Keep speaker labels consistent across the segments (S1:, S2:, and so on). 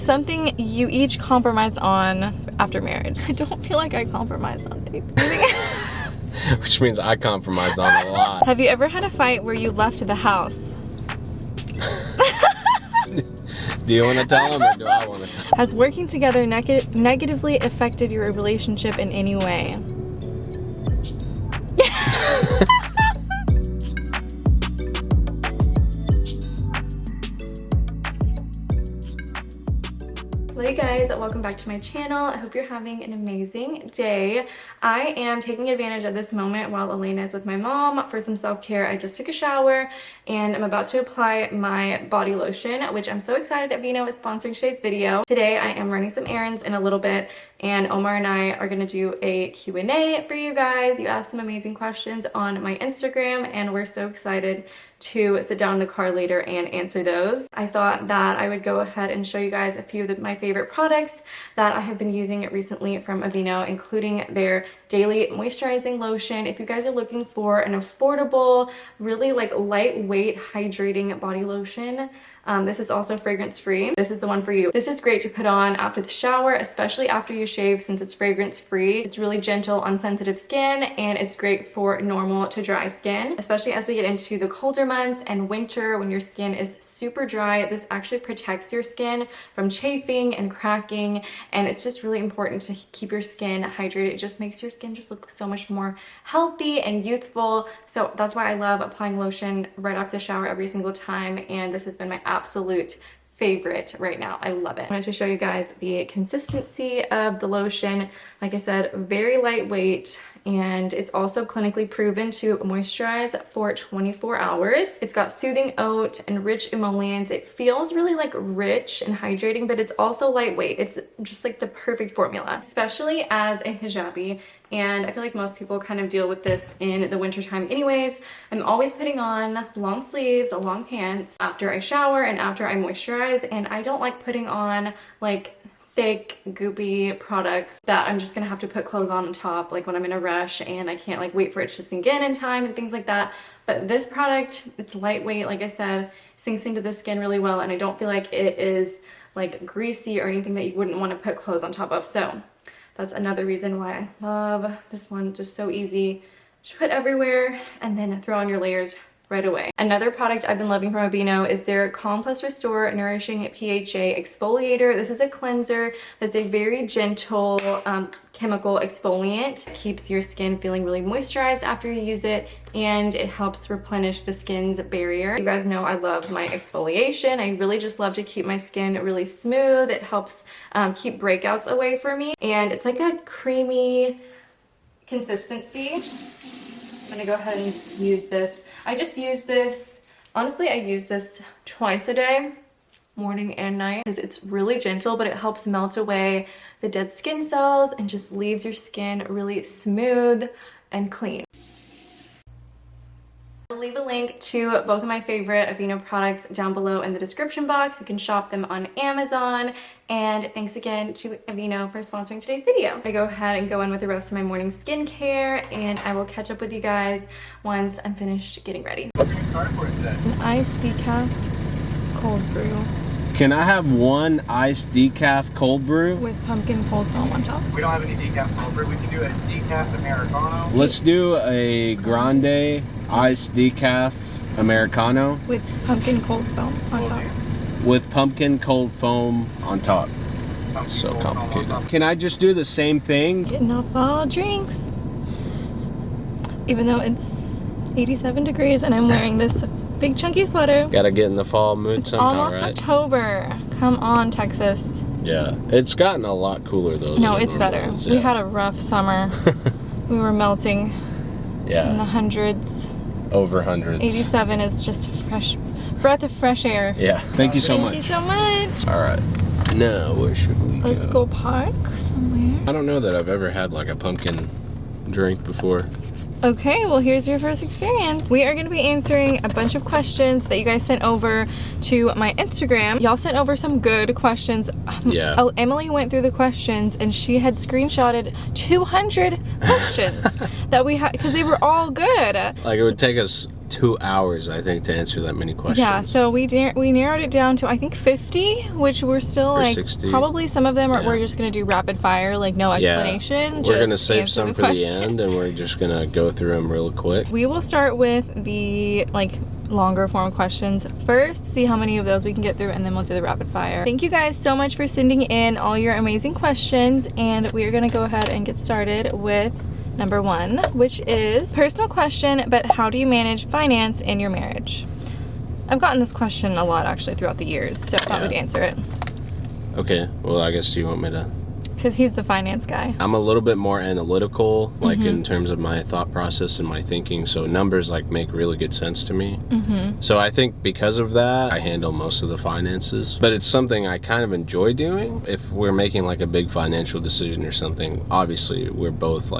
S1: Something you each compromised on after marriage. I don't feel like I compromised on anything.
S2: Which means I compromised on a lot.
S1: Have you ever had a fight where you left the house?
S2: Do you want to tell them or do I want to tell them?
S1: Has working together negatively affected your relationship in any way? Hey guys, welcome back to my channel. I hope you're having an amazing day. I am taking advantage of this moment while Elena is with my mom for some self-care. I just took a shower and I'm about to apply my body lotion, which I'm so excited Aveeno is sponsoring today's video. Today I am running some errands in a little bit and Omar and I are gonna do a Q&A for you guys. You asked some amazing questions on my Instagram and we're so excited to sit down in the car later and answer those. I thought that I would go ahead and show you guys a few of my favorite products that I have been using recently from Aveeno, including their daily moisturizing lotion. If you guys are looking for an affordable, really like lightweight hydrating body lotion, this is also fragrance free. This is the one for you. This is great to put on after the shower, especially after you shave since it's fragrance free. It's really gentle on sensitive skin and it's great for normal to dry skin, especially as we get into the colder months and winter when your skin is super dry. This actually protects your skin from chafing and cracking, and it's just really important to keep your skin hydrated. It just makes your skin just look so much more healthy and youthful. So that's why I love applying lotion right after the shower every single time, and this has been my absolute favorite right now. I love it. I wanted to show you guys the consistency of the lotion. Like I said, very lightweight, and it's also clinically proven to moisturize for 24 hours. It's got soothing oat and rich emollients. It feels really like rich and hydrating, but it's also lightweight. It's just like the perfect formula, especially as a hijabi. And I feel like most people kind of deal with this in the winter time anyways. I'm always putting on long sleeves, long pants after I shower and after I moisturize. And I don't like putting on like thick goopy products that I'm just gonna have to put clothes on top like when I'm in a rush and I can't like wait for it to sink in time and things like that. But this product, it's lightweight, like I said, sinks into the skin really well, and I don't feel like it is like greasy or anything that you wouldn't want to put clothes on top of. So that's another reason why I love this one. Just so easy to put everywhere and then throw on your layers right away. Another product I've been loving from Aveeno is their Calm Plus Restore Nourishing PHA Exfoliator. This is a cleanser that's a very gentle chemical exfoliant. It keeps your skin feeling really moisturized after you use it, and it helps replenish the skin's barrier. You guys know I love my exfoliation. I really just love to keep my skin really smooth. It helps keep breakouts away from me, and it's like a creamy consistency. I'm gonna go ahead and use this. I just use this, honestly, I use this twice a day, morning and night, because it's really gentle, but it helps melt away the dead skin cells and just leaves your skin really smooth and clean. I'll leave a link to both of my favorite Aveeno products down below in the description box. You can shop them on Amazon. And thanks again to Aveeno for sponsoring today's video. I go ahead and go in with the rest of my morning skincare, and I will catch up with you guys once I'm finished getting ready. An iced decaf cold brew.
S2: Can I have one iced decaf cold brew?
S1: With pumpkin cold foam on top.
S3: We don't have any decaf cold brew. We can do a decaf Americano.
S2: Let's do a grande iced decaf Americano.
S1: With pumpkin cold foam on top.
S2: With pumpkin cold foam on top. So complicated. Can I just do the same thing?
S1: Getting off all drinks. Even though it's 87 degrees and I'm wearing this big chunky sweater.
S2: Gotta get in the fall mood somehow,
S1: Almost
S2: right?
S1: October. Come on, Texas.
S2: Yeah, it's gotten a lot cooler though.
S1: No, it's better.
S2: Is,
S1: We
S2: yeah.
S1: had a rough summer. We were melting in the hundreds.
S2: Over hundreds.
S1: 87 is just a fresh breath of fresh air.
S2: Yeah, thank you so much.
S1: Thank you so much.
S2: All right, now where should we go?
S1: Let's go park somewhere.
S2: I don't know that I've ever had like a pumpkin drink before.
S1: Okay, well here's your first experience. We are going to be answering a bunch of questions that you guys sent over to my Instagram. Y'all sent over some good questions.
S2: Yeah.
S1: Emily went through the questions and she had screenshotted 200 questions that we had because they were all good.
S2: Like it would take us 2 hours, I think, to answer that many questions.
S1: Yeah, so we narrowed it down to, I think, 50, which we're still
S2: Or
S1: like
S2: 60.
S1: probably some of them are,
S2: Yeah.
S1: we're just gonna do rapid fire, like no explanation.
S2: We're gonna
S1: just
S2: save
S1: answer
S2: some
S1: the
S2: for the
S1: question.
S2: end, and we're just gonna go through them real quick.
S1: We will start with the like longer form questions first, see how many of those we can get through, and then we'll do the rapid fire. Thank you guys so much for sending in all your amazing questions, and we are gonna go ahead and get started with number 1, which is personal question, but how do you manage finance in your marriage? I've gotten this question a lot actually throughout the years, so I thought we'd answer it.
S2: Okay, well, I guess you want me to...
S1: Because he's the finance guy.
S2: I'm a little bit more analytical, like in terms of my thought process and my thinking, so numbers like make really good sense to me. So I think because of that, I handle most of the finances. But it's something I kind of enjoy doing. If we're making like a big financial decision or something, obviously we're both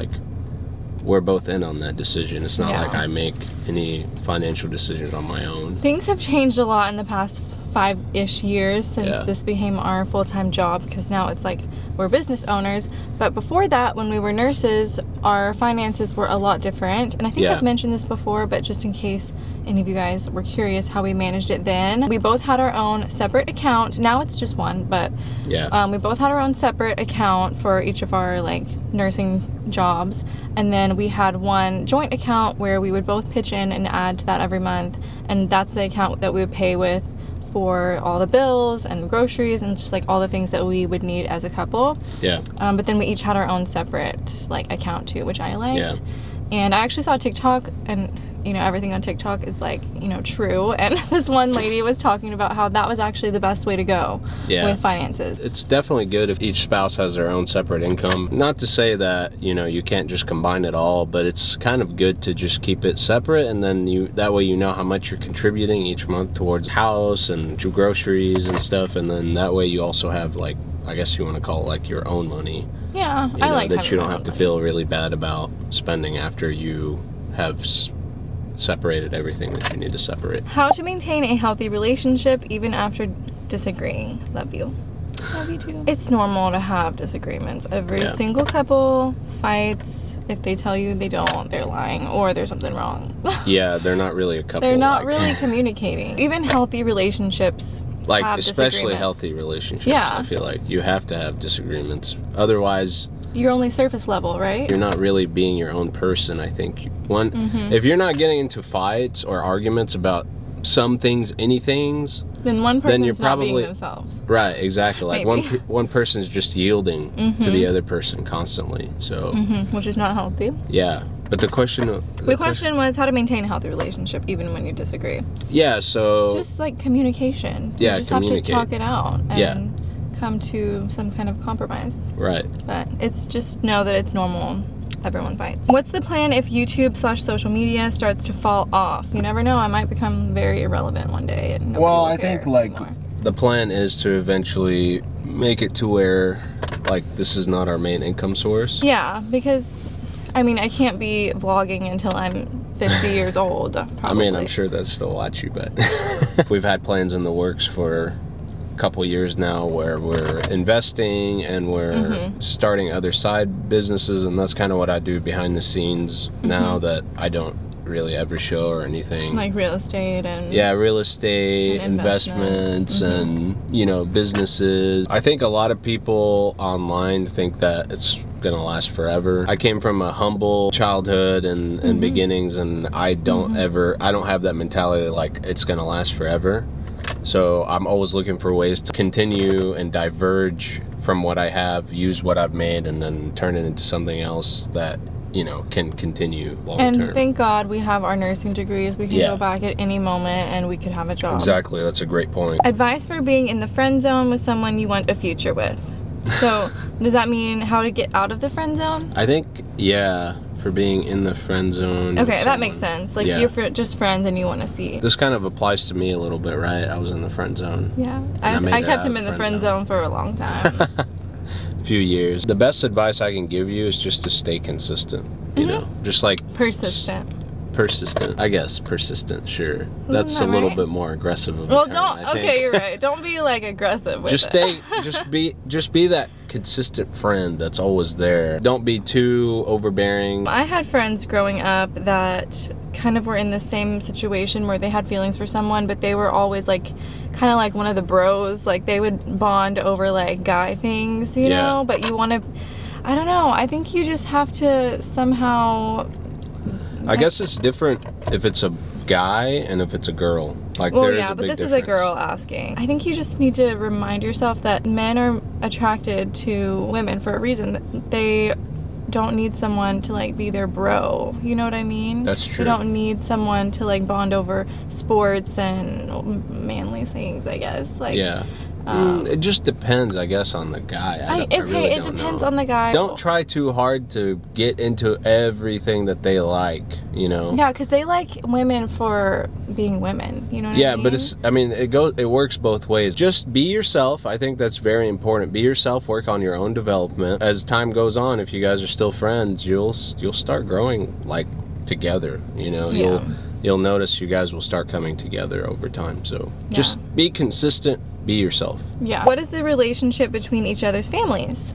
S2: in on that decision. It's not like I make any financial decisions on my own.
S1: Things have changed a lot in the past 5-ish years since this became our full-time job, because now it's like we're business owners. But before that, when we were nurses, our finances were a lot different. And I think I've mentioned this before, but just in case any of you guys were curious how we managed it then, we both had our own separate account. Now it's just one, but we both had our own separate account for each of our like nursing jobs, and then we had one joint account where we would both pitch in and add to that every month, and that's the account that we would pay with for all the bills and groceries and just like all the things that we would need as a couple. But then we each had our own separate like account too, which I liked. And I actually saw TikTok, and you know, everything on TikTok is like, you know, true. And this one lady was talking about how that was actually the best way to go with finances.
S2: It's definitely good if each spouse has their own separate income. Not to say that, you know, you can't just combine it all, but it's kind of good to just keep it separate, and then that way you know how much you're contributing each month towards house and groceries and stuff, and then that way you also have like, I guess you want to call it like your own money.
S1: Yeah,
S2: you know,
S1: I like
S2: that you don't have to feel really bad about spending after you have separated everything that you need to separate.
S1: How to maintain a healthy relationship even after disagreeing. Love you. Love you too. It's normal to have disagreements. Every single couple fights. If they tell you they don't, they're lying, or there's something wrong.
S2: They're not really a couple.
S1: They're not really communicating. Even healthy relationships
S2: like especially healthy relationships. I feel like you have to have disagreements, otherwise
S1: you're only surface level, right?
S2: You're not really being your own person. I think if you're not getting into fights or arguments about some things, any things,
S1: then one person's
S2: you're probably
S1: not being themselves.
S2: Right, exactly. Like one person's just yielding to the other person constantly. So
S1: which is not healthy.
S2: Yeah. But the question
S1: was how to maintain a healthy relationship even when you disagree.
S2: Yeah, so
S1: just like communication.
S2: Yeah,
S1: you just
S2: communicate.
S1: have to talk it out and come to some kind of compromise.
S2: Right.
S1: But it's just know that it's normal. Everyone fights. What's the plan if YouTube/social media starts to fall off? You never know. I might become very irrelevant one day. And
S2: well, I think like the plan is to eventually make it to where like this is not our main income source.
S1: Yeah, because I mean, I can't be vlogging until I'm 50 years old, probably.
S2: I mean, I'm sure that's still watch you, but we've had plans in the works for a couple years now where we're investing and we're starting other side businesses, and that's kind of what I do behind the scenes now that I don't really ever show or anything.
S1: Like real estate and...
S2: Yeah, real estate, investments, and, you know, businesses. I think a lot of people online think that it's gonna last forever. I came from a humble childhood and beginnings, and I don't have that mentality like it's gonna last forever. So I'm always looking for ways to continue and diverge from what I have, use what I've made, and then turn it into something else that, you know, can continue long term.
S1: And thank God we have our nursing degrees. We can go back at any moment and we could have a job.
S2: Exactly, that's a great point.
S1: Advice for being in the friend zone with someone you want a future with. So, does that mean how to get out of the friend zone?
S2: I think, yeah, for being in the friend zone.
S1: Okay, that makes sense. Like, you're just friends and you want to see.
S2: This kind of applies to me a little bit, right? I was in the friend zone.
S1: Yeah, I kept him in the friend zone for a long time.
S2: Few years. The best advice I can give you is just to stay consistent, you know, just like
S1: persistent.
S2: persistent. I guess persistent, sure. That's a little bit more aggressive of a
S1: well,
S2: term,
S1: don't.
S2: I think.
S1: Okay, you're right. Don't be like aggressive with it.
S2: Just be that consistent friend that's always there. Don't be too overbearing.
S1: I had friends growing up that kind of were in the same situation where they had feelings for someone, but they were always like kind of like one of the bros. Like they would bond over like guy things, you know, but you want to, I don't know. I think you just have to somehow.
S2: I guess it's different if it's a guy and if it's a girl. Like there is a big difference.
S1: This is a girl asking. I think you just need to remind yourself that men are attracted to women for a reason. They don't need someone to like be their bro. You know what I mean?
S2: That's true.
S1: They don't need someone to like bond over sports and manly things, I guess. Like
S2: it just depends, I guess, on the guy.
S1: It depends on the guy.
S2: Don't try too hard to get into everything that they like, you know?
S1: Yeah, because they like women for being women, you know what I mean?
S2: Yeah, but it works both ways. Just be yourself. I think that's very important. Be yourself, work on your own development. As time goes on, if you guys are still friends, you'll start growing like together, you know? You'll notice you guys will start coming together over time. So just be consistent. Be yourself. Yeah. What is the relationship between each other's families?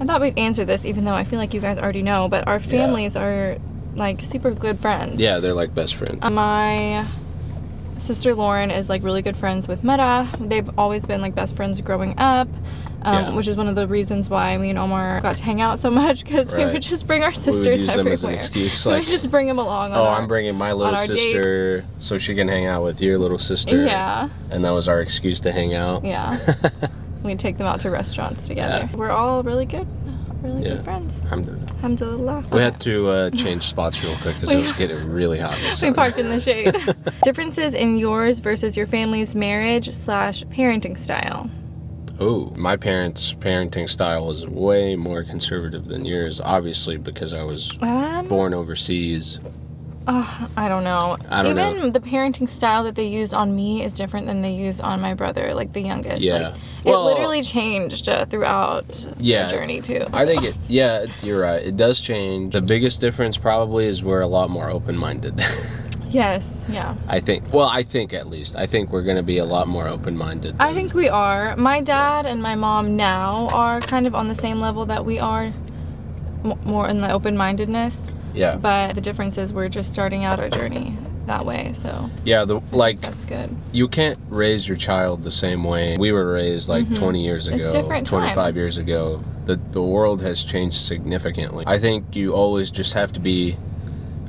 S2: I thought we'd answer this, even though I feel like you guys already know, but our families are like super good friends. Yeah, they're like best friends. My sister Lauren is like really good friends with Meta. They've always been like best friends growing up, which is one of the reasons why me and Omar got to hang out so much, because we would just bring our sisters everywhere. Them as an excuse, like, we would just bring them along. I'm bringing my little sister so she can hang out with your little sister. Yeah. And that was our excuse to hang out. Yeah. We'd take them out to restaurants together. Yeah. We're all really good. Really good friends. Alhamdulillah. We had to change spots real quick because it was getting really hot in the sun. We parked in the shade. Differences in yours versus your family's marriage/parenting style. Oh, my parents' parenting style is way more conservative than yours, obviously, because I was born overseas. I don't know. Even the parenting style that they used on me is different than they used on my brother, like the youngest. Yeah. Like, it literally changed throughout the journey too. So. I think you're right. It does change. The biggest difference probably is we're a lot more open-minded. Yes, yeah. I think at least. I think we're going to be a lot more open-minded. I think we are. My dad and my mom now are kind of on the same level that we are, more in the open-mindedness. Yeah. But the difference is we're just starting out our journey that way, so. Yeah, that's good. You can't raise your child the same way we were raised like 20 years ago, 25 years ago. The world has changed significantly. I think you always just have to be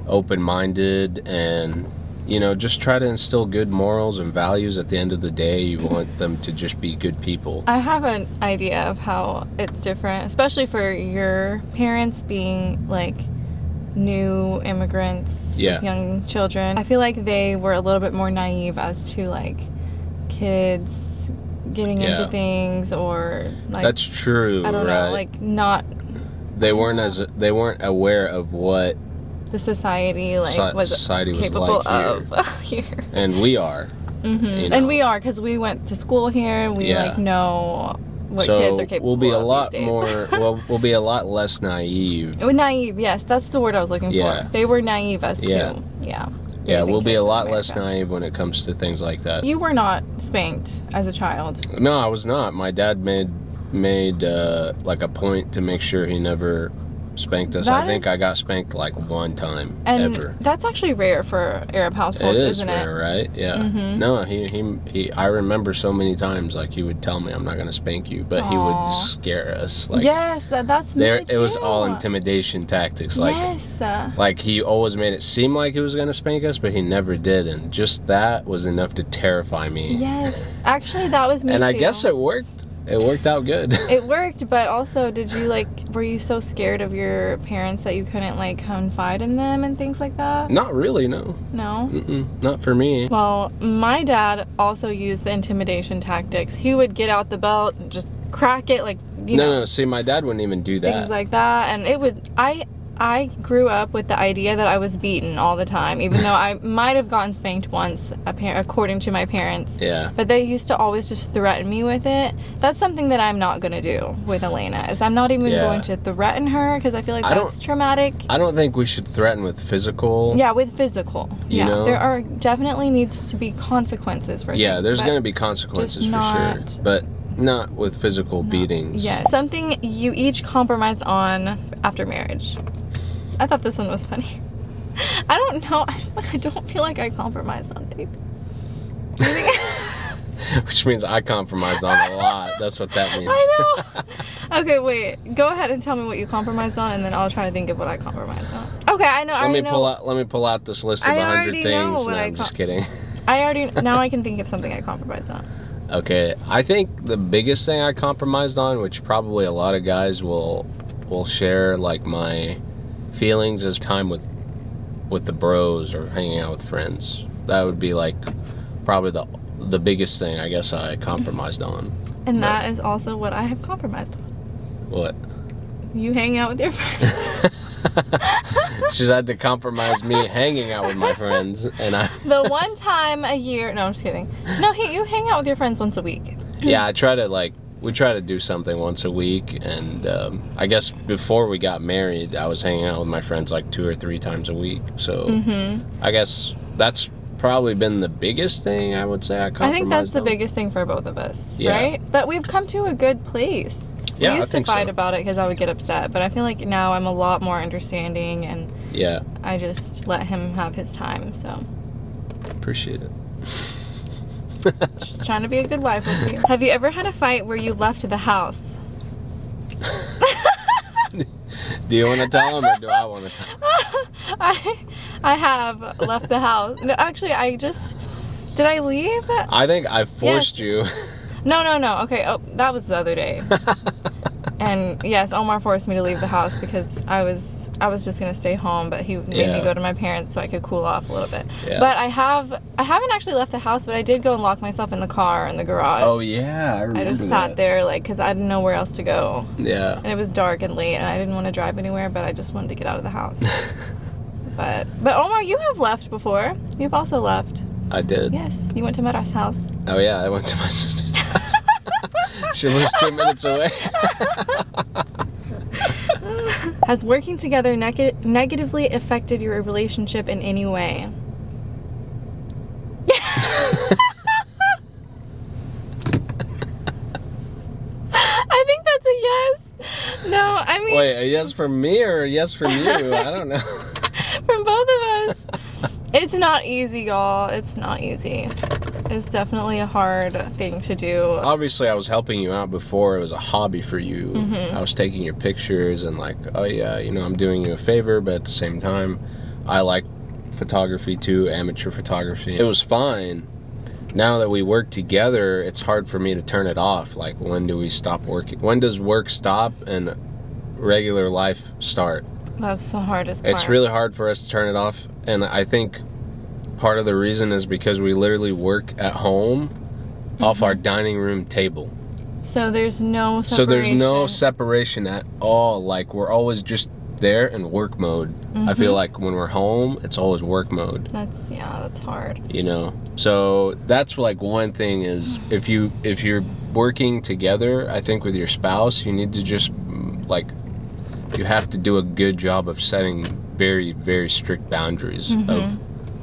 S2: open-minded and, you know, just try to instill good morals and values. At the end of the day, you want them to just be good people. I have an idea of how it's different, especially for your parents being like new immigrants, young children. I feel like they were a little bit more naive as to like kids getting into things, or like, that's true. I don't know, like not. They weren't aware of what the society was capable of here. And we are. You know? And we are, because we went to school here and we like know what kids are capable of. We'll be a lot more, we'll be a lot less naive. Naive, yes, that's the word I was looking for. They were naive as to, Yeah, we'll be a lot less naive when it comes to things like that. You were not spanked as a child. No, I was not. My dad made like a point to make sure he never spanked us. I think I got spanked like one time ever. That's actually rare for Arab households, isn't it? It is rare, right? Yeah. No, he I remember so many times like he would tell me, I'm not going to spank you, but he would scare us. Like, yes, that's me too. It was all intimidation tactics. Like, like he always made it seem like he was going to spank us, but he never did, and just that was enough to terrify me. Yes, actually that was me and too. I guess it worked. It worked out good. It worked, but also were you so scared of your parents that you couldn't like confide in them and things like that? Not really, no. No? Not for me. Well, my dad also used the intimidation tactics. He would get out the belt and just crack it like, you know. No, see, my dad wouldn't even do that. Things like that, and it would,
S1: I grew up with the idea that I was beaten all the time, even though I might have gotten spanked once, according to my parents.
S2: Yeah.
S1: But they used to always just threaten me with it. That's something that I'm not going to do with Elena, is I'm not even going to threaten her, because I feel like that's traumatic.
S2: I don't think we should threaten with physical.
S1: Yeah, with physical.
S2: You know?
S1: There are definitely needs to be consequences for
S2: Yeah,
S1: things,
S2: there's going to be consequences for sure. But not with physical beatings.
S1: Yeah, something you each compromised on after marriage. I thought this one was funny. I don't know. I don't feel like I compromised on anything.
S2: Which means I compromised on a lot. That's what that means.
S1: I know. Okay, wait. Go ahead and tell me what you compromised on, and then I'll try to think of what I compromised on. Okay, I know.
S2: Let me pull out this list of 100 things. No, I'm just kidding.
S1: Now I can think of something I compromised on.
S2: Okay, I think the biggest thing I compromised on, which probably a lot of guys will share, like my feelings, is time with the bros or hanging out with friends. That would be like probably the biggest thing I guess I compromised on.
S1: And that is also what I have compromised on.
S2: What?
S1: You hang out with your friends.
S2: She's had to compromise me hanging out with my friends, and
S1: the one time a year. No, I'm just kidding. No, you hang out with your friends once a week.
S2: Yeah, we try to do something once a week, and I guess before we got married, I was hanging out with my friends like 2 or 3 times a week. So I guess that's probably been the biggest thing I would say I compromised on.
S1: I think that's the biggest thing for both of us, right? But we've come to a good place.
S2: Yeah,
S1: we used to fight about it because I would get upset, but I feel like now I'm a lot more understanding, and I just let him have his time. So
S2: appreciate it.
S1: Just trying to be a good wife with you. Have you ever had a fight where you left the house?
S2: Do you want to tell him, or do I want to tell him?
S1: I have left the house. No, actually, did I leave?
S2: I think I forced you.
S1: No. Okay, that was the other day. And yes, Omar forced me to leave the house because I was just gonna stay home, but he made me go to my parents so I could cool off a little bit. Yeah. But I haven't actually left the house, but I did go and lock myself in the car in the garage.
S2: Oh yeah, I remember.
S1: I just sat there because I didn't know where else to go.
S2: Yeah.
S1: And it was dark and late, and I didn't want to drive anywhere, but I just wanted to get out of the house. But Omar, you have left before. You've also left.
S2: I did.
S1: Yes, you went to Meta's house.
S2: Oh yeah, I went to my sister's house. She lives 2 minutes away.
S1: Has working together negatively affected your relationship in any way? I think that's a yes. No, I mean...
S2: Wait, a yes from me or a yes from you? I don't know.
S1: From both of us. It's not easy, y'all. It's not easy. It's definitely a hard thing to do.
S2: Obviously, I was helping you out before. It was a hobby for you. I was taking your pictures and like, oh yeah, I'm doing you a favor, but at the same time, I like photography too, amateur photography. It was fine. Now that we work together, it's hard for me to turn it off. Like, when do we stop working? When does work stop and regular life start?
S1: That's the hardest part.
S2: It's really hard for us to turn it off, and I think part of the reason is because we literally work at home off our dining room table.
S1: So there's no separation.
S2: So there's no separation at all. Like, we're always just there in work mode. I feel like when we're home, it's always work mode.
S1: That's hard.
S2: So that's like one thing is if you're working together, I think with your spouse, you need to just like, you have to do a good job of setting very, very strict boundaries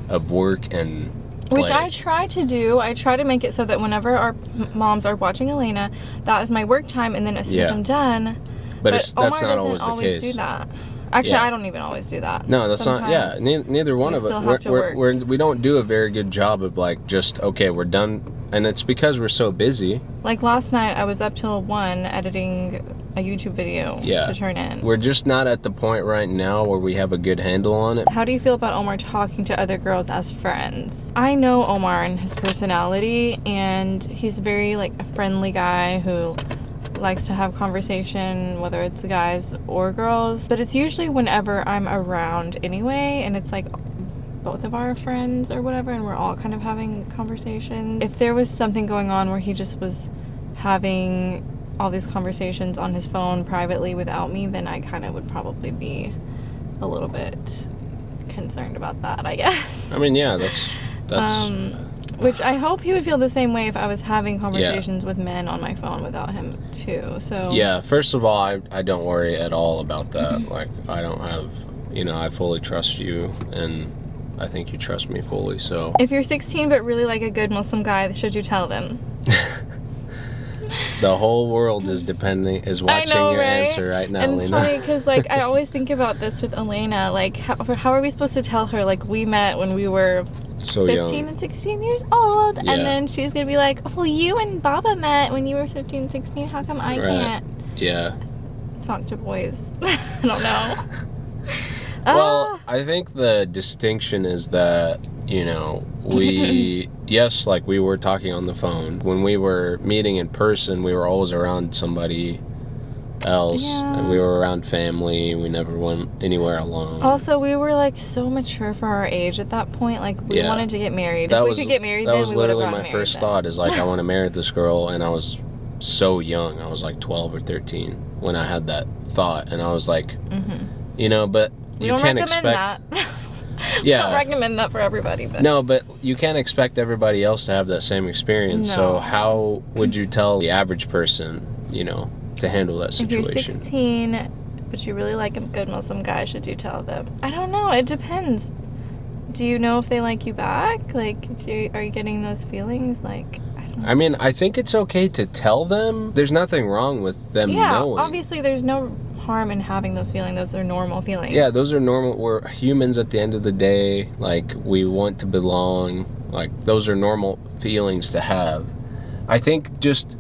S2: of work and play.
S1: Which I try to do. I try to make it so that whenever our moms are watching Elena, that is my work time, and then as soon as I'm done. But that's Omar
S2: not always the case.
S1: Do that. Actually, I don't even always do that.
S2: No, that's not. Yeah, neither one of us. We don't do a very good job of like just we're done, and it's because we're so busy. Like
S1: last night, I was up till 1 editing a YouTube video to turn in.
S2: We're just not at the point right now where we have a good handle on it.
S1: How do you feel about Omar talking to other girls as friends? I know Omar and his personality, and he's very like a friendly guy who likes to have conversation, whether it's guys or girls, but it's usually whenever I'm around anyway, and it's like both of our friends or whatever, and we're all kind of having conversation. If there was something going on where he just was having all these conversations on his phone privately without me, then I kind of would probably be a little bit concerned about that, I guess.
S2: I mean, yeah, that's
S1: which I hope he would feel the same way if I was having conversations with men on my phone without him too. So
S2: yeah, first of all, I don't worry at all about that. Like, I don't have, I fully trust you, and I think you trust me fully. So
S1: if you're 16 but really like a good Muslim guy, should you tell them?
S2: The whole world is watching your answer right now,
S1: and it's
S2: Lena.
S1: funny because like I always think about this with Elena. Like, how are we supposed to tell her like we met when we were
S2: so
S1: 15
S2: young
S1: and 16 years old,
S2: Yeah.
S1: and then she's gonna be like, well, you and Baba met when you were 15, 16. How come I can't
S2: Yeah.
S1: talk to boys? I don't know.
S2: Well, I think the distinction is that, we, yes, like we were talking on the phone. When we were meeting in person, we were always around somebody else.
S1: Yeah.
S2: And we were around family. We never went anywhere alone.
S1: Also, we were like so mature for our age at that point. Like, we wanted to get married. If we could get married, then we would have gotten married.
S2: That was literally my first thought, is like, I want to marry this girl. And I was so young. I was like 12 or 13 when I had that thought. And I was like, but
S1: we
S2: you
S1: don't
S2: can't
S1: recommend
S2: expect
S1: that.
S2: Yeah.
S1: I don't recommend that for everybody. But
S2: no, but you can't expect everybody else to have that same experience.
S1: No.
S2: So how would you tell the average person, to handle that situation?
S1: If you're 16, but you really like a good Muslim guy, should you tell them? I don't know. It depends. Do you know if they like you back? Like, are you getting those feelings? Like, I don't know.
S2: I mean, I think it's okay to tell them. There's nothing wrong with them knowing.
S1: Obviously, there's no harm in having those feelings. Those are normal feelings.
S2: Yeah, those are normal. We're humans at the end of the day. Like, we want to belong. Like, those are normal feelings to have. I think just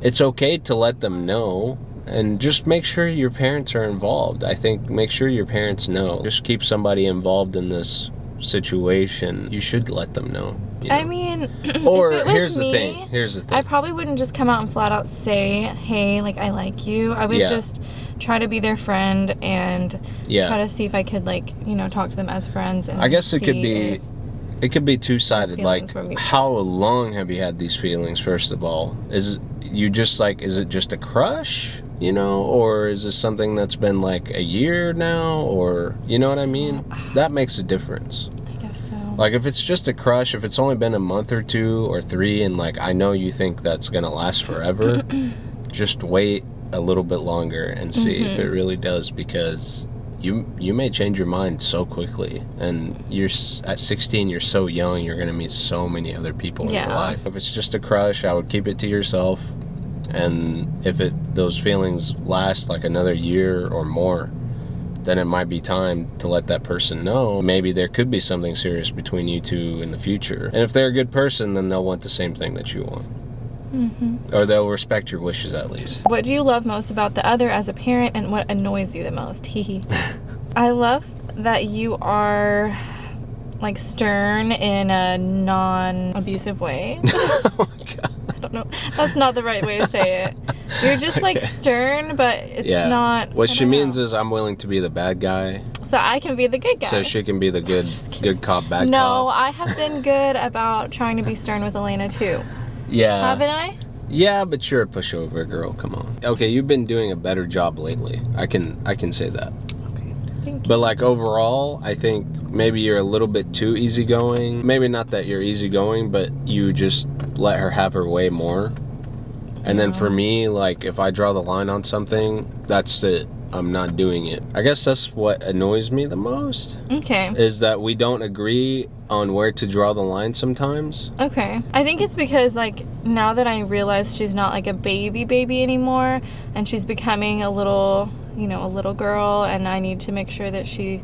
S2: it's okay to let them know, and just make sure your parents are involved. I think make sure your parents know. Just keep somebody involved in this situation. You should let them know.
S1: I mean,
S2: or
S1: if it was
S2: here's
S1: me,
S2: the thing.
S1: I probably wouldn't just come out and flat out say, hey, like, I like you. I would just try to be their friend and try to see if I could, like, talk to them as friends. And
S2: I guess it could be two-sided. Like, how long have you had these feelings, first of all? Is it just a crush, or is this something that's been like a year now, or, you know what I mean? That makes a difference.
S1: I guess so.
S2: Like, if it's just a crush, if it's only been a month or 2 or 3, and like, I know you think that's gonna last forever, just wait a little bit longer and see if it really does, because you may change your mind so quickly, and you're at 16, you're so young, you're gonna meet so many other people in your life. If it's just a crush, I would keep it to yourself, and if those feelings last like another year or more, then it might be time to let that person know maybe there could be something serious between you two in the future. And if they're a good person, then they'll want the same thing that you want. Or they'll respect your wishes, at least.
S1: What do you love most about the other as a parent, and what annoys you the most? I love that you are, like, stern in a non-abusive way.
S2: Oh my God.
S1: I don't know. That's not the right way to say it. You're just like stern, but it's not.
S2: What she means is I'm willing to be the bad guy,
S1: so I can be the good guy.
S2: so she can be the good cop, bad cop.
S1: No, I have been good about trying to be stern with Elena too.
S2: Yeah.
S1: Haven't I?
S2: Yeah, but you're a pushover, girl. Come on. Okay, you've been doing a better job lately. I can say that.
S1: Okay. Thank you.
S2: But like overall, I think maybe you're a little bit too easygoing. Maybe not that you're easygoing, but you just let her have her way more. And then for me, like, if I draw the line on something, that's it. I'm not doing it. I guess that's what annoys me the most.
S1: Okay.
S2: Is that we don't agree on where to draw the line sometimes.
S1: Okay. I think it's because, like, now that I realize she's not like a baby anymore, and she's becoming a little girl, and I need to make sure that she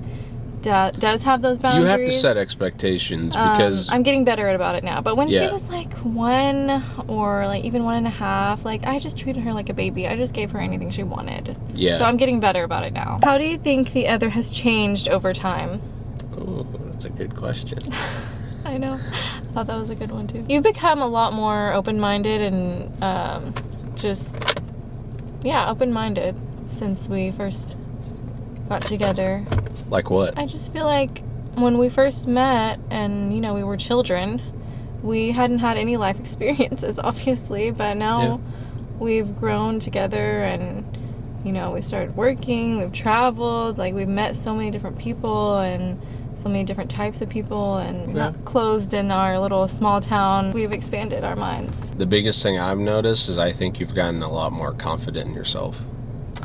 S1: does have those boundaries.
S2: You have to set expectations, because
S1: I'm getting better about it now. But when she was like 1 or like even 1.5, like, I just treated her like a baby. I just gave her anything she wanted.
S2: Yeah.
S1: So I'm getting better about it now. How do you think the other has changed over time?
S2: Oh, that's a good question.
S1: I know. I thought that was a good one too. You've become a lot more open-minded and open-minded since we first got together.
S2: Like what?
S1: I just feel like when we first met and, we were children, we hadn't had any life experiences, obviously, but now we've grown together and you know, we started working, we've traveled, like we've met so many different people and so many different types of people, and we're not closed in our little small town. We've expanded our minds.
S2: The biggest thing I've noticed is I think you've gotten a lot more confident in yourself.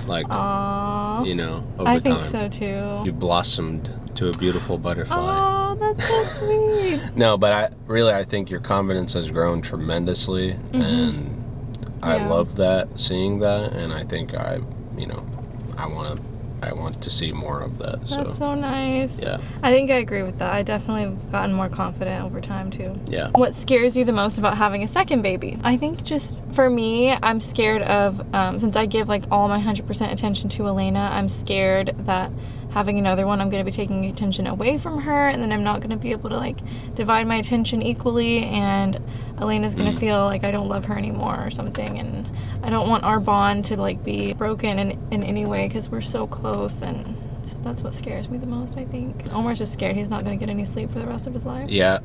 S2: Like,
S1: aww,
S2: you know, over
S1: I
S2: time.
S1: think so too.
S2: You blossomed to a beautiful butterfly.
S1: Oh, that's so sweet.
S2: No, but I think your confidence has grown tremendously, and I love that, seeing that, and I think I want to see more of that.
S1: That's so nice.
S2: Yeah.
S1: I think I agree with that. I definitely have gotten more confident over time too.
S2: Yeah.
S1: What scares you the most about having a second baby? I think just for me, I'm scared of, since I give like all my 100% attention to Elena, I'm scared that having another one, I'm going to be taking attention away from her, and then I'm not going to be able to like divide my attention equally, and Elena's going to feel like I don't love her anymore or something, and I don't want our bond to like be broken in any way because we're so close, and so that's what scares me the most, I think. Omar's just scared he's not going to get any sleep for the rest of his life.
S2: Yeah.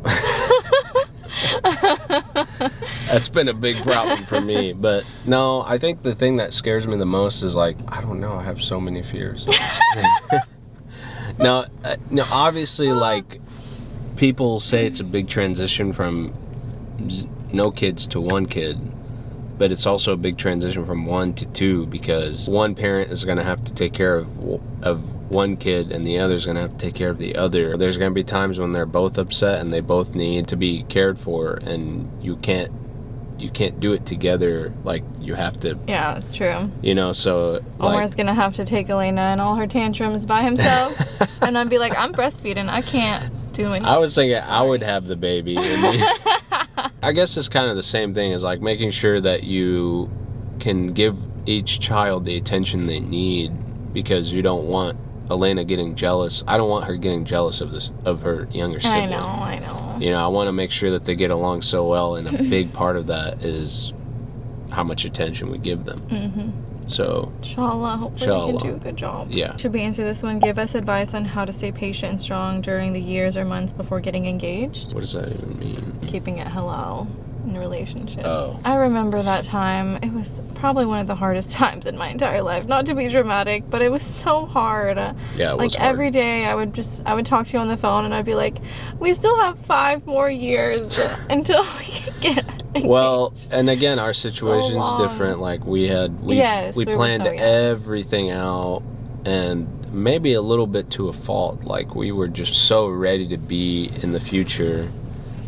S2: That's been a big problem for me, but no, I think the thing that scares me the most is like, I don't know, I have so many fears. No, obviously, like, people say it's a big transition from no kids to one kid, but it's also a big transition from 1 to 2, because one parent is going to have to take care of one kid and the other is going to have to take care of the other. There's going to be times when they're both upset and they both need to be cared for, and you can't do it together. Like, you have to. Yeah,
S1: that's true.
S2: You know, so
S1: Omar's gonna have to take Elena and all her tantrums by himself, and I'd be like, I'm breastfeeding, I can't do anything.
S2: I was thinking I would have the baby. I guess it's kind of the same thing as like making sure that you can give each child the attention they need, because you don't want Elena getting jealous. I don't want her getting jealous of her younger sibling.
S1: I know.
S2: You know, I want to make sure that they get along so well, and a big part of that is how much attention we give them. So,
S1: inshallah, hopefully we can do a good job.
S2: Yeah.
S1: Should we answer this one? Give us advice on how to stay patient and strong during the years or months before getting engaged.
S2: What does that even mean?
S1: Keeping it halal in a relationship.
S2: Oh.
S1: I remember that time. It was probably one of the hardest times in my entire life. Not to be dramatic, but it was so hard.
S2: Yeah, it was
S1: like
S2: hard.
S1: Every day I would talk to you on the phone and I'd be like, we still have 5 more years until we get engaged.
S2: Well, and again, our situation's different. Like we planned everything out, and maybe a little bit to a fault. Like, we were just so ready to be in the future.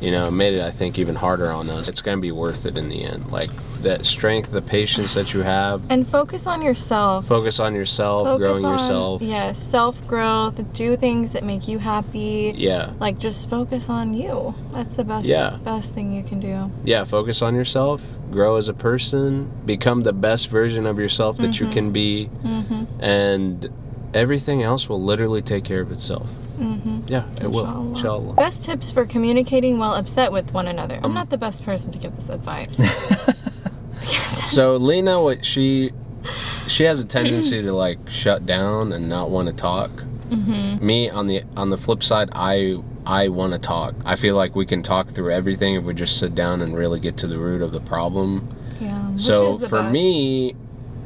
S2: You know, it made it, I think, even harder on us. It's going to be worth it in the end. Like, that strength, the patience that you have.
S1: And focus on yourself.
S2: Focus on yourself, growing yourself.
S1: Yes, self-growth. Do things that make you happy.
S2: Yeah.
S1: Like, just focus on you. That's the best thing you can do.
S2: Yeah, focus on yourself. Grow as a person. Become the best version of yourself that you can be. And everything else will literally take care of itself. Yeah, it will. Inshallah.
S1: Best tips for communicating while upset with one another. I'm not the best person to give this advice.
S2: So Lena, she has a tendency to like shut down and not want to talk. Me, on the flip side, I want to talk. I feel like we can talk through everything if we just sit down and really get to the root of the problem.
S1: Yeah.
S2: So for me,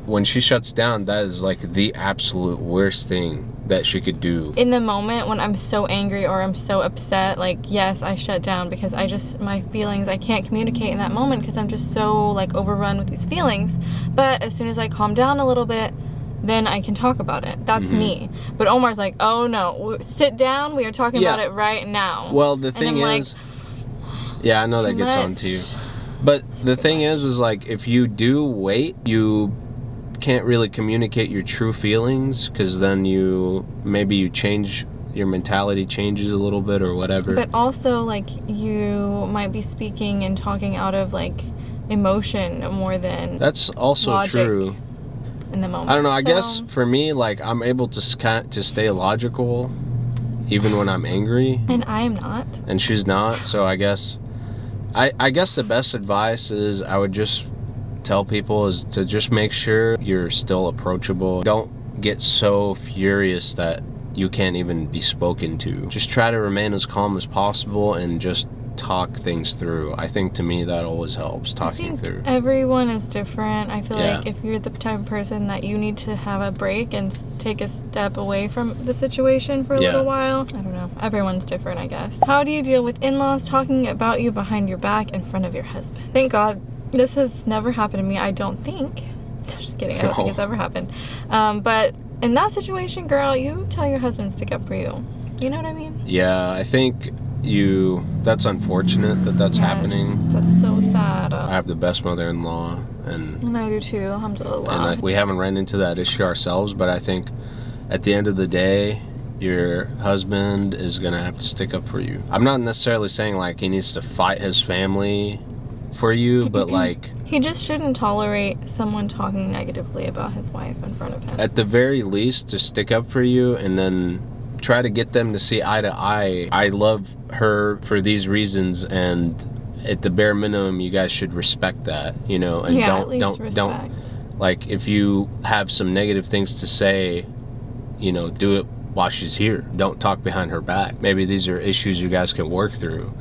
S2: when she shuts down, that is like the absolute worst thing that she could do. In
S1: the moment when I'm so angry or I'm so upset, like, yes, I shut down because my feelings, I can't communicate in that moment because I'm just so like overrun with these feelings. But as soon as I calm down a little bit, then I can talk about it. That's me. But Omar's like, oh no, sit down, we are talking about it right now.
S2: Well, the thing is, yeah, I know that gets on to you. But the thing is like, if you do wait, you can't really communicate your true feelings, because then your mentality changes a little bit or whatever.
S1: But also, like, you might be speaking and talking out of like emotion more than
S2: that's also
S1: logic
S2: true
S1: in the moment.
S2: I don't know, I guess for me, like, I'm able to stay logical even when I'm angry,
S1: and I am not,
S2: and she's not. So I guess the best advice is, I would just tell people, is to just make sure you're still approachable. Don't get so furious that you can't even be spoken to. Just try to remain as calm as possible and just talk things through. I think to me that always helps, talking through.
S1: Everyone is different. I feel
S2: Yeah.
S1: like if you're the type of person that you need to have a break and take a step away from the situation for a little while, I don't know. Everyone's different, I guess. How do you deal with in-laws talking about you behind your back in front of your husband? Thank God this has never happened to me, I don't think. Just kidding, I don't think it's ever happened. But in that situation, girl, you tell your husband to stick up for you. You know what I mean?
S2: Yeah, I think that's unfortunate that that's happening.
S1: That's so sad.
S2: I have the best mother-in-law, and
S1: I do too, alhamdulillah.
S2: and we haven't run into that issue ourselves, but I think at the end of the day, your husband is gonna have to stick up for you. I'm not necessarily saying like he needs to fight his family for you, but like
S1: he just shouldn't tolerate someone talking negatively about his wife in front of him.
S2: at the very least, to stick up for you, and then try to get them to see eye to eye. I love her for these reasons, and at the bare minimum, you guys should respect that, you know, and don't like, if you have some negative things to say, you know, do it while she's here. Don't talk behind her back. Maybe these are issues you guys can work through,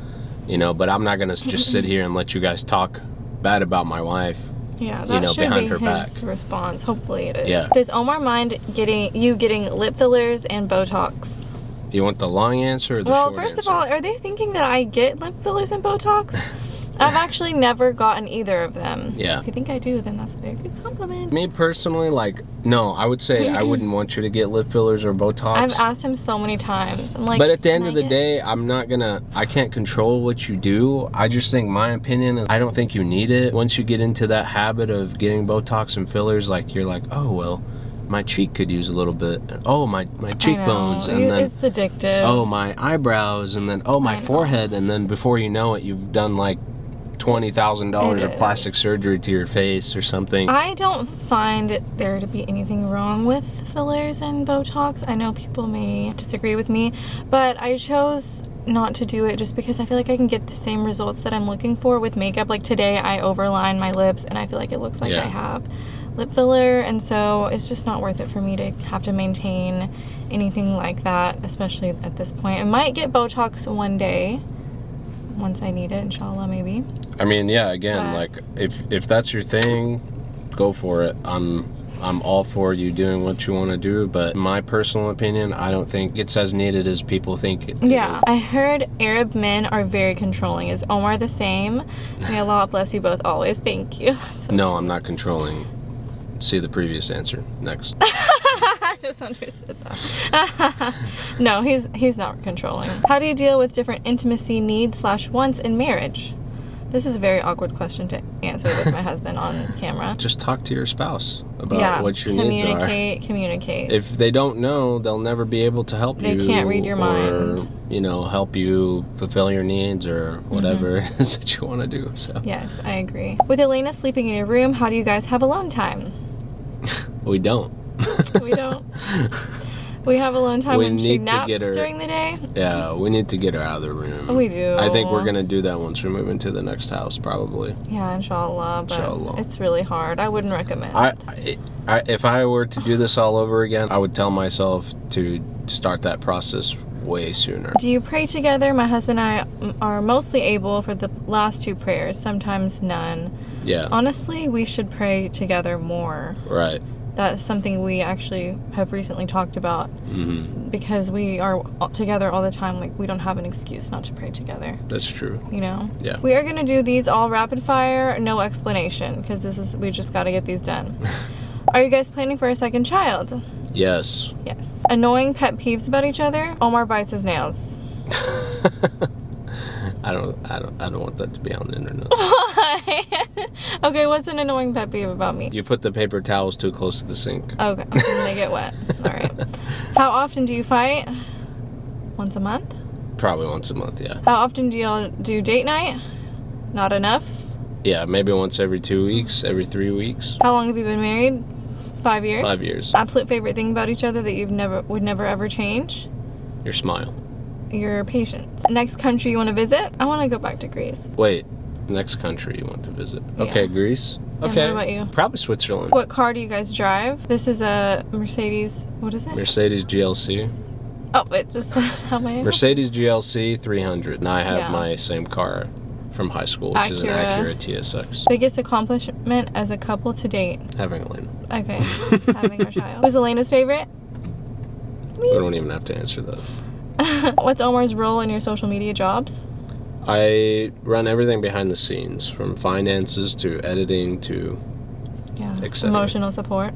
S2: you know, but I'm not gonna just sit here and let you guys talk bad about my wife.
S1: Yeah, that
S2: you know,
S1: should
S2: behind
S1: be
S2: her
S1: his
S2: back.
S1: response. Hopefully it is.
S2: Yeah.
S1: Does Omar mind getting lip fillers and Botox?
S2: You want the long answer or the short answer?
S1: Well, first of all, are they thinking that I get lip fillers and Botox? I've actually never gotten either of them.
S2: Yeah.
S1: If you think I do, then that's a very good compliment.
S2: Me personally, like, no, I would say I wouldn't want you to get lip fillers or Botox.
S1: I've asked him so many times. I'm like,
S2: but at the end of the day, I can't control what you do. I just think my opinion is I don't think you need it. Once you get into that habit of getting Botox and fillers, like, you're like, oh, well, my cheek could use a little bit. Oh, my cheekbones. And then,
S1: it's addictive.
S2: oh, my eyebrows. And then, oh, my forehead. And then before you know it, you've done like $20,000 of plastic surgery to your face or something.
S1: I don't find there to be anything wrong with fillers and Botox. I know people may disagree with me, but I chose not to do it just because I feel like I can get the same results that I'm looking for with makeup. Like today I overline my lips and I feel like it looks like I have lip filler, and so it's just not worth it for me to have to maintain anything like that, especially at this point. I might get Botox one day once I need it, inshallah, maybe.
S2: I mean, yeah, again, like, if that's your thing, go for it. I'm all for you doing what you want to do, but in my personal opinion, I don't think it's as needed as people think it is.
S1: I heard Arab men are very controlling. Is Omar the same? May Allah bless you both always. Thank you.
S2: No, I'm not controlling. See the previous answer. Next.
S1: I just understood that. No, he's not controlling. How do you deal with different intimacy needs / wants in marriage? This is a very awkward question to answer with my husband on camera.
S2: Just talk to your spouse about what your needs are.
S1: Communicate.
S2: If they don't know, they'll never be able to help you.
S1: They can't read your mind.
S2: Or, you know, help you fulfill your needs or whatever it is that you want to do. So.
S1: Yes, I agree. With Elena sleeping in your room, how do you guys have alone time?
S2: We don't.
S1: We don't. We have alone time when she naps
S2: get her,
S1: during the day.
S2: Yeah, we need to get her out of the room.
S1: We do.
S2: I think we're gonna do that once we move into the next house, probably.
S1: Yeah, inshallah. But it's really hard. I wouldn't recommend.
S2: If I were to do this all over again, I would tell myself to start that process way sooner.
S1: Do you pray together? My husband and I are mostly able for the last 2 prayers, sometimes none.
S2: Yeah.
S1: Honestly, we should pray together more.
S2: Right.
S1: That's something we actually have recently talked about, because we are together all the time. Like, we don't have an excuse not to pray together.
S2: That's true.
S1: You know?
S2: Yeah.
S1: We are going to do these all rapid fire, no explanation, because we just got to get these done. Are you guys planning for a second child?
S2: Yes.
S1: Yes. Annoying pet peeves about each other? Omar bites his nails.
S2: I don't want that to be on the internet.
S1: Why? Okay, what's an annoying pet peeve about me?
S2: You put the paper towels too close to the sink.
S1: Okay, they get wet. All right. How often do you fight? Once a month?
S2: Probably once a month, yeah.
S1: How often do y'all do date night? Not enough?
S2: Yeah, maybe once every 2 weeks, every 3 weeks.
S1: How long have you been married? 5 years?
S2: 5 years.
S1: Absolute favorite thing about each other that you would never ever change?
S2: Your smile.
S1: Your patience. Next country you want to visit? I want to go back to Greece.
S2: Wait, next country you want to visit?
S1: Yeah.
S2: Okay, Greece.
S1: And
S2: Okay.
S1: what about you?
S2: Probably Switzerland.
S1: What car do you guys drive? This is a Mercedes. What is it?
S2: Mercedes GLC.
S1: Oh, it just how my
S2: Mercedes GLC 300. And I have
S1: Yeah.
S2: my same car from high school, which is an
S1: Acura.
S2: Acura TSX.
S1: Biggest accomplishment as a couple to date.
S2: Having Elena.
S1: Okay, having our child. Who's Elena's favorite?
S2: We don't even have to answer that.
S1: What's Omar's role in your social media jobs?
S2: I run everything behind the scenes, from finances to editing to
S1: Yeah,
S2: etc.
S1: emotional support.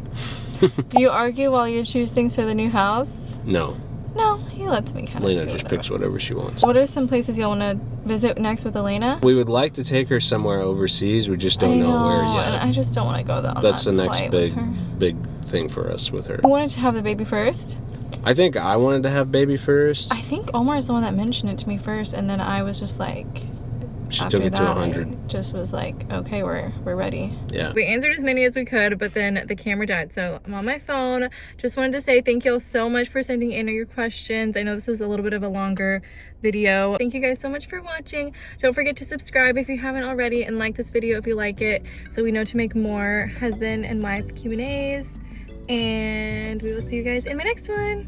S1: Do you argue while you choose things for the new house?
S2: No.
S1: No, he lets me kind of
S2: Elena just picks whatever she wants.
S1: What are some places you'll want to visit next with Elena?
S2: We would like to take her somewhere overseas. We just don't know where yet.
S1: And I just don't want to go on
S2: That's
S1: that
S2: the next
S1: flight with her.
S2: big thing for us with her.
S1: Who wanted to have the baby first?
S2: I think I wanted to have baby first.
S1: I think Omar is the one that mentioned it to me first, and then I was just like,
S2: She
S1: after
S2: took it to
S1: that,
S2: 100.
S1: I just was like, okay, we're ready.
S2: Yeah.
S1: We answered as many as we could, but then the camera died, so I'm on my phone. Just wanted to say thank you all so much for sending in your questions. I know this was a little bit of a longer video. Thank you guys so much for watching. Don't forget to subscribe if you haven't already, and like this video if you like it, so we know to make more husband and wife Q&As. And we will see you guys in my next one.